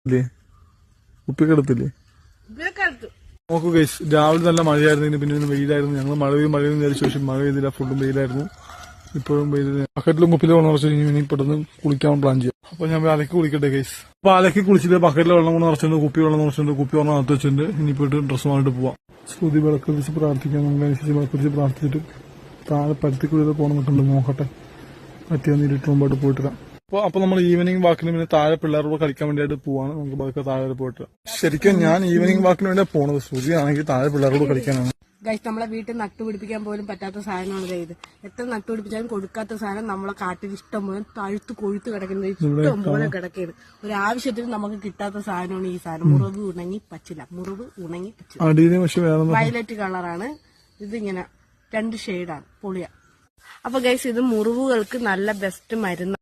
ഇല്ലേ കുപ്പിക്കെടുത്തില്ലേ നോക്കൂ ഗൈസ്, രാവിലെ നല്ല മഴയായിരുന്നു, പിന്നെ വെയിലായിരുന്നു. ഞങ്ങൾ മഴ വിചാരിച്ചു, പക്ഷെ മഴ പെയ്തില്ല, ഫുള്ളും വെയിലായിരുന്നു. ഇപ്പോഴും വെയിലില്ല. ബക്കറ്റിലും കുപ്പിലും വെള്ളം നിറച്ചു കഴിഞ്ഞാൽ ഇനി പെട്ടെന്ന് കുളിക്കാൻ പ്ലാൻ ചെയ്യാം. അപ്പൊ ഞാൻ അലക്കി കുളിക്കട്ടെ ഗൈസ്. അപ്പൊ അലക്കി കുളിച്ചിട്ട് ബക്കറ്റിലെ വെള്ളം കൊണ്ട് നിറച്ചിട്ടുണ്ട്, കുപ്പി വെള്ളം നിറച്ചിട്ടുണ്ട്, കുപ്പി വെള്ളം നടത്തി വെച്ചിട്ടുണ്ട്. ഇനി പോയിട്ട് ഡ്രസ്സ് വാങ്ങിട്ട് പോവാം. ശ്രുതി വിളക്ക് വെച്ച് പ്രാർത്ഥിക്കാം. നമുക്ക് അനുസരിച്ച് വിളക്ക് വെച്ച് പ്രാർത്ഥിച്ചിട്ട് താഴെ പരുത്തിക്കുള്ളിൽ പോകണമെന്നുണ്ട്. നോക്കട്ടെ പറ്റിയെന്ന് ഇരുട്ട് മുമ്പോട്ട് പോയിട്ട് വരാം. അപ്പൊ നമ്മൾ ഈവനിങ് വാക്കിന് പിന്നെ താഴെ പിള്ളേരോട് കളിക്കാൻ വേണ്ടിയിട്ട് പോവാണ്. നമുക്ക് പതുക്കെ താഴെ പോയിട്ട് ശരിക്കും ഞാൻ ഈവനിങ് വാക്കിന് വേണ്ടിയാണ് പോണത്. ശ്രുതി ആണെങ്കിൽ താഴെ പിള്ളേരോട് കളിക്കാനാണ്. ഗൈസ്, നമ്മളെ വീട്ടിൽ നട്ടുപിടിപ്പിക്കാൻ പോലും പറ്റാത്ത സാധനമാണ് ഇത്. എത്ര നട്ടുപിടിപ്പിച്ചാലും കൊടുക്കാത്ത സാധനം നമ്മളെ കാട്ടിൽ ഇഷ്ടം പോലെ തഴുത്ത് കൊഴുത്ത് കിടക്കുന്നത്, ഇഷ്ടം പോലെ കിടക്കുന്നത്. ഒരു ആവശ്യത്തിന് നമുക്ക് കിട്ടാത്ത സാധനമാണ് ഈ സാധനം. മുറിവ് ഉണങ്ങി പച്ചില. വയലറ്റ് കളറാണ് ഇതിങ്ങനെ 2 ഷെയ്ഡാണ്. പൊളിയ. അപ്പൊ ഗൈസ്, ഇത് മുറിവുകൾക്ക് നല്ല ബെസ്റ്റ് മരുന്ന്.